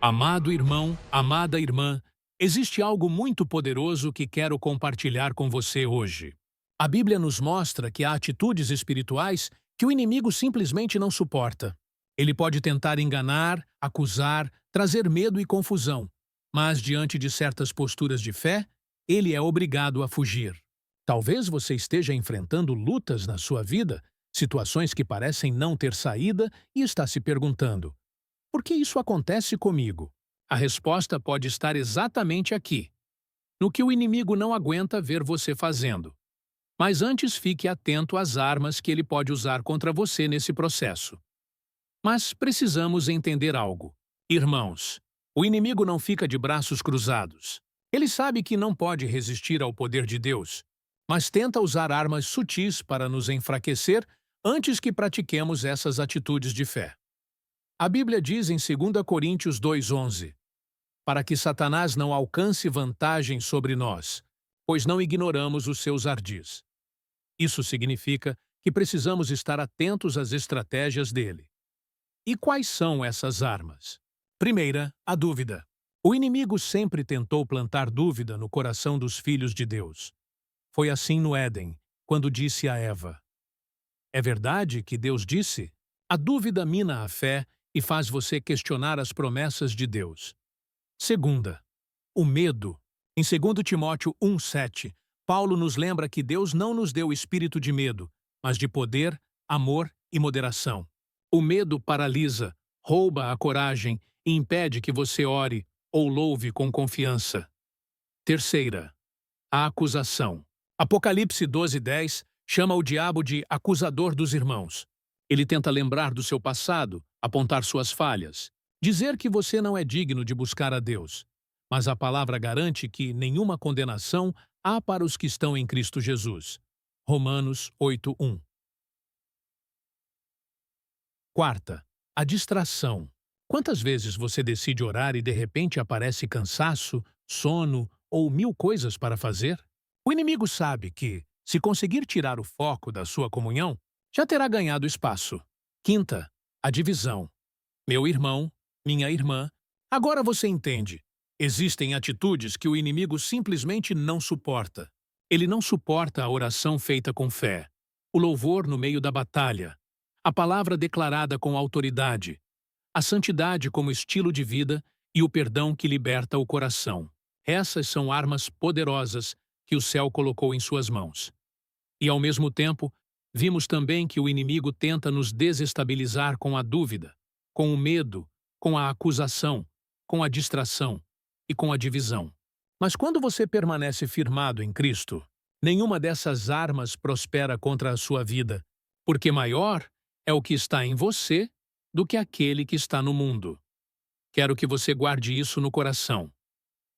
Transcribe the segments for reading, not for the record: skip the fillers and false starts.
Amado irmão, amada irmã, existe algo muito poderoso que quero compartilhar com você hoje. A Bíblia nos mostra que há atitudes espirituais que o inimigo simplesmente não suporta. Ele pode tentar enganar, acusar, trazer medo e confusão, mas diante de certas posturas de fé, ele é obrigado a fugir. Talvez você esteja enfrentando lutas na sua vida, situações que parecem não ter saída e está se perguntando: por que isso acontece comigo? A resposta pode estar exatamente aqui, no que o inimigo não aguenta ver você fazendo. Mas antes fique atento às armas que ele pode usar contra você nesse processo. Mas precisamos entender algo. Irmãos, o inimigo não fica de braços cruzados. Ele sabe que não pode resistir ao poder de Deus, mas tenta usar armas sutis para nos enfraquecer antes que pratiquemos essas atitudes de fé. A Bíblia diz em 2 Coríntios 2:11, para que Satanás não alcance vantagem sobre nós, pois não ignoramos os seus ardis. Isso significa que precisamos estar atentos às estratégias dele. E quais são essas armas? Primeira, a dúvida. O inimigo sempre tentou plantar dúvida no coração dos filhos de Deus. Foi assim no Éden, quando disse a Eva: é verdade que Deus disse? A dúvida mina a fé e faz você questionar as promessas de Deus. Segunda, o medo. Em 2 Timóteo 1:7, Paulo nos lembra que Deus não nos deu espírito de medo, mas de poder, amor e moderação. O medo paralisa, rouba a coragem e impede que você ore ou louve com confiança. Terceira, a acusação. Apocalipse 12:10 chama o diabo de acusador dos irmãos. Ele tenta lembrar do seu passado, apontar suas falhas, dizer que você não é digno de buscar a Deus. Mas a palavra garante que nenhuma condenação há para os que estão em Cristo Jesus. Romanos 8:1. Quarta, a distração. Quantas vezes você decide orar e de repente aparece cansaço, sono ou mil coisas para fazer? O inimigo sabe que, se conseguir tirar o foco da sua comunhão, já terá ganhado espaço. Quinta, a divisão. Meu irmão, minha irmã, agora você entende. Existem atitudes que o inimigo simplesmente não suporta. Ele não suporta a oração feita com fé, o louvor no meio da batalha, a palavra declarada com autoridade, a santidade como estilo de vida e o perdão que liberta o coração. Essas são armas poderosas que o céu colocou em suas mãos. E, ao mesmo tempo, vimos também que o inimigo tenta nos desestabilizar com a dúvida, com o medo, com a acusação, com a distração e com a divisão. Mas quando você permanece firmado em Cristo, nenhuma dessas armas prospera contra a sua vida, porque maior é o que está em você do que aquele que está no mundo. Quero que você guarde isso no coração.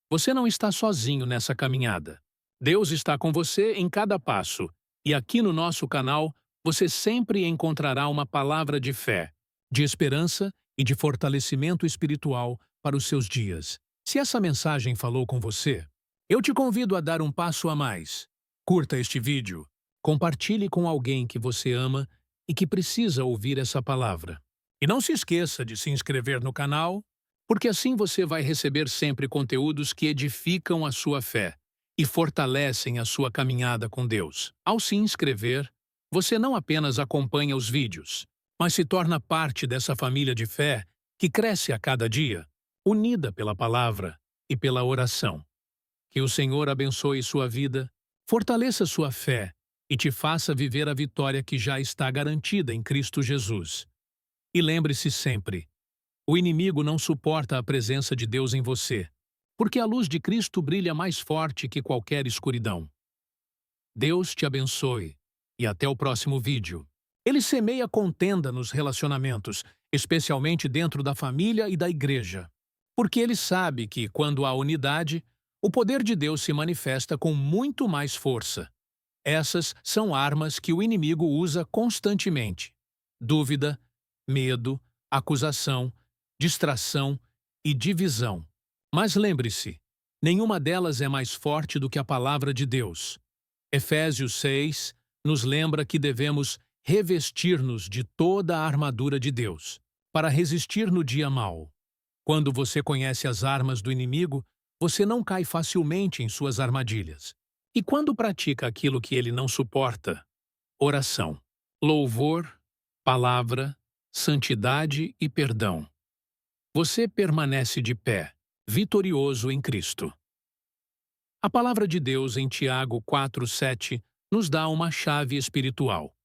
Você não está sozinho nessa caminhada. Deus está com você em cada passo, e aqui no nosso canal você sempre encontrará uma palavra de fé, de esperança e de fortalecimento espiritual para os seus dias. Se essa mensagem falou com você, eu te convido a dar um passo a mais. Curta este vídeo, compartilhe com alguém que você ama e que precisa ouvir essa palavra. E não se esqueça de se inscrever no canal, porque assim você vai receber sempre conteúdos que edificam a sua fé e fortalecem a sua caminhada com Deus. Ao se inscrever, você não apenas acompanha os vídeos, mas se torna parte dessa família de fé que cresce a cada dia, unida pela palavra e pela oração. Que o Senhor abençoe sua vida, fortaleça sua fé e te faça viver a vitória que já está garantida em Cristo Jesus. E lembre-se sempre, o inimigo não suporta a presença de Deus em você, porque a luz de Cristo brilha mais forte que qualquer escuridão. Deus te abençoe e até o próximo vídeo. Ele semeia contenda nos relacionamentos, especialmente dentro da família e da igreja, porque ele sabe que, quando há unidade, o poder de Deus se manifesta com muito mais força. Essas são armas que o inimigo usa constantemente: dúvida, medo, acusação, distração e divisão. Mas lembre-se, nenhuma delas é mais forte do que a palavra de Deus. Efésios 6 nos lembra que devemos revestir-nos de toda a armadura de Deus, para resistir no dia mau. Quando você conhece as armas do inimigo, você não cai facilmente em suas armadilhas. E quando pratica aquilo que ele não suporta, oração, louvor, palavra, santidade e perdão, você permanece de pé, vitorioso em Cristo. A palavra de Deus em Tiago 4:7 nos dá uma chave espiritual.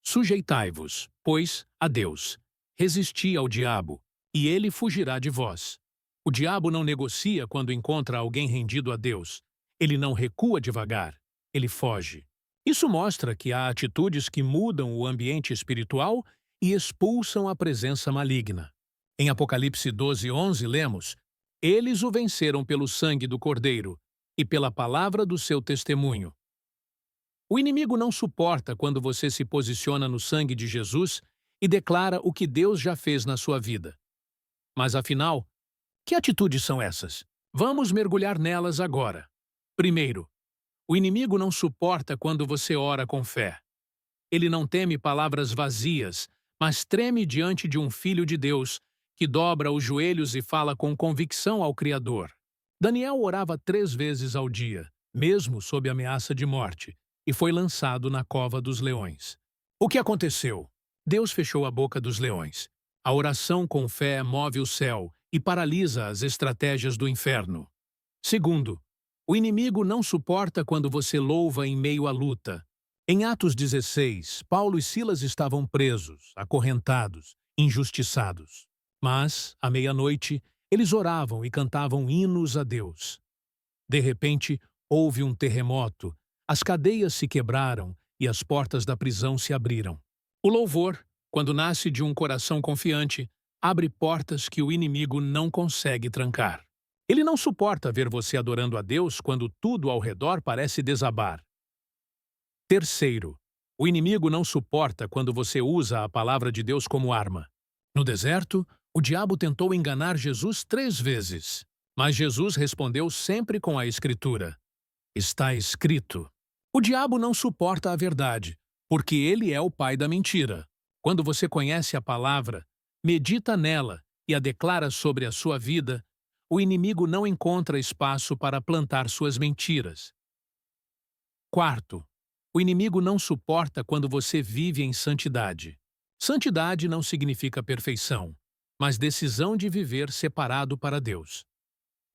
Sujeitai-vos, pois, a Deus. Resisti ao diabo, e ele fugirá de vós. O diabo não negocia quando encontra alguém rendido a Deus. Ele não recua devagar, ele foge. Isso mostra que há atitudes que mudam o ambiente espiritual e expulsam a presença maligna. Em Apocalipse 12:11 lemos: Eles o venceram pelo sangue do Cordeiro e pela palavra do seu testemunho. O inimigo não suporta quando você se posiciona no sangue de Jesus e declara o que Deus já fez na sua vida. Mas afinal, que atitudes são essas? Vamos mergulhar nelas agora. Primeiro, o inimigo não suporta quando você ora com fé. Ele não teme palavras vazias, mas treme diante de um filho de Deus que dobra os joelhos e fala com convicção ao Criador. Daniel orava 3 vezes ao dia, mesmo sob ameaça de morte, e foi lançado na cova dos leões. O que aconteceu? Deus fechou a boca dos leões. A oração com fé move o céu e paralisa as estratégias do inferno. Segundo, o inimigo não suporta quando você louva em meio à luta. Em Atos 16, Paulo e Silas estavam presos, acorrentados, injustiçados. Mas, à meia-noite, eles oravam e cantavam hinos a Deus. De repente, houve um terremoto, as cadeias se quebraram e as portas da prisão se abriram. O louvor, quando nasce de um coração confiante, abre portas que o inimigo não consegue trancar. Ele não suporta ver você adorando a Deus quando tudo ao redor parece desabar. Terceiro, o inimigo não suporta quando você usa a palavra de Deus como arma. No deserto, o diabo tentou enganar Jesus 3 vezes, mas Jesus respondeu sempre com a Escritura. Está escrito. O diabo não suporta a verdade, porque ele é o pai da mentira. Quando você conhece a palavra, medita nela e a declara sobre a sua vida, o inimigo não encontra espaço para plantar suas mentiras. Quarto, o inimigo não suporta quando você vive em santidade. Santidade não significa perfeição, mas decisão de viver separado para Deus.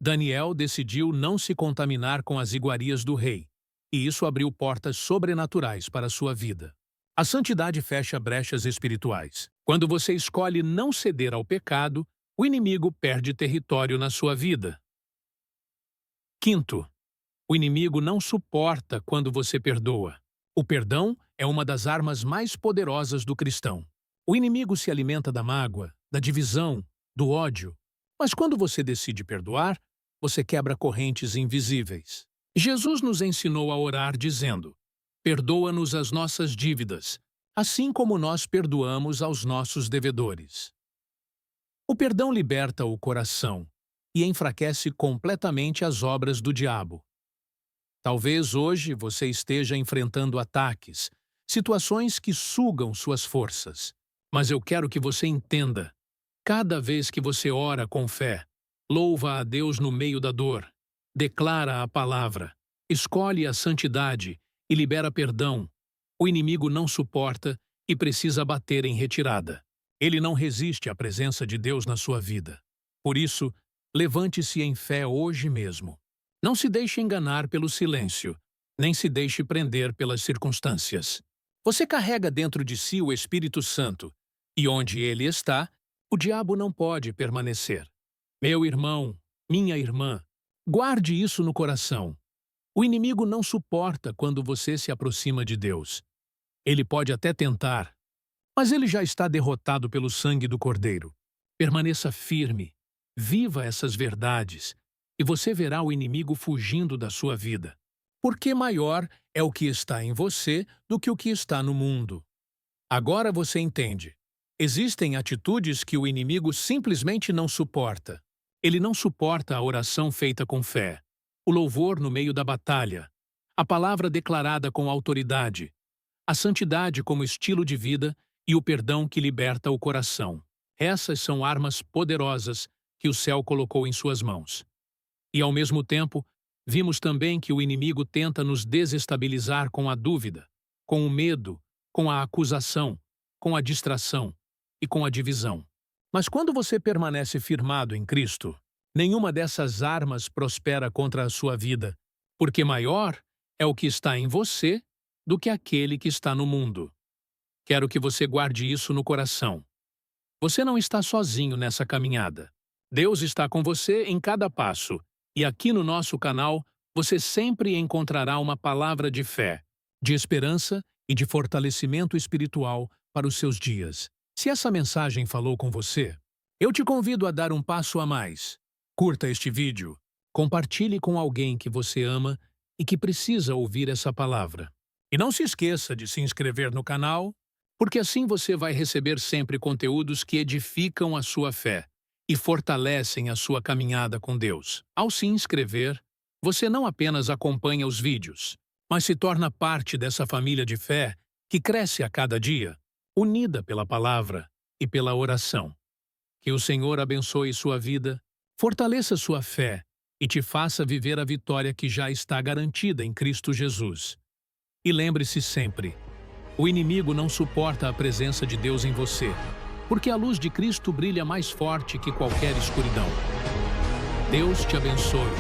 Daniel decidiu não se contaminar com as iguarias do rei, e isso abriu portas sobrenaturais para a sua vida. A santidade fecha brechas espirituais. Quando você escolhe não ceder ao pecado, o inimigo perde território na sua vida. Quinto, o inimigo não suporta quando você perdoa. O perdão é uma das armas mais poderosas do cristão. O inimigo se alimenta da mágoa, da divisão, do ódio. Mas quando você decide perdoar, você quebra correntes invisíveis. Jesus nos ensinou a orar dizendo: Perdoa-nos as nossas dívidas, assim como nós perdoamos aos nossos devedores. O perdão liberta o coração e enfraquece completamente as obras do diabo. Talvez hoje você esteja enfrentando ataques, situações que sugam suas forças. Mas eu quero que você entenda: cada vez que você ora com fé, louva a Deus no meio da dor, declara a palavra, escolhe a santidade e libera perdão, o inimigo não suporta e precisa bater em retirada. Ele não resiste à presença de Deus na sua vida. Por isso, levante-se em fé hoje mesmo. Não se deixe enganar pelo silêncio, nem se deixe prender pelas circunstâncias. Você carrega dentro de si o Espírito Santo, e onde ele está, o diabo não pode permanecer. Meu irmão, minha irmã, guarde isso no coração. O inimigo não suporta quando você se aproxima de Deus. Ele pode até tentar, mas ele já está derrotado pelo sangue do Cordeiro. Permaneça firme, viva essas verdades, e você verá o inimigo fugindo da sua vida. Porque maior é o que está em você do que o que está no mundo. Agora você entende. Existem atitudes que o inimigo simplesmente não suporta. Ele não suporta a oração feita com fé, o louvor no meio da batalha, a palavra declarada com autoridade, a santidade como estilo de vida e o perdão que liberta o coração. Essas são armas poderosas que o céu colocou em suas mãos. E, ao mesmo tempo, vimos também que o inimigo tenta nos desestabilizar com a dúvida, com o medo, com a acusação, com a distração e com a divisão. Mas quando você permanece firmado em Cristo, nenhuma dessas armas prospera contra a sua vida, porque maior é o que está em você do que aquele que está no mundo. Quero que você guarde isso no coração. Você não está sozinho nessa caminhada. Deus está com você em cada passo, e aqui no nosso canal você sempre encontrará uma palavra de fé, de esperança e de fortalecimento espiritual para os seus dias. Se essa mensagem falou com você, eu te convido a dar um passo a mais. Curta este vídeo, compartilhe com alguém que você ama e que precisa ouvir essa palavra. E não se esqueça de se inscrever no canal, porque assim você vai receber sempre conteúdos que edificam a sua fé e fortalecem a sua caminhada com Deus. Ao se inscrever, você não apenas acompanha os vídeos, mas se torna parte dessa família de fé que cresce a cada dia, unida pela palavra e pela oração. Que o Senhor abençoe sua vida, fortaleça sua fé e te faça viver a vitória que já está garantida em Cristo Jesus. E lembre-se sempre, o inimigo não suporta a presença de Deus em você, porque a luz de Cristo brilha mais forte que qualquer escuridão. Deus te abençoe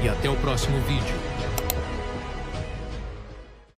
e até o próximo vídeo.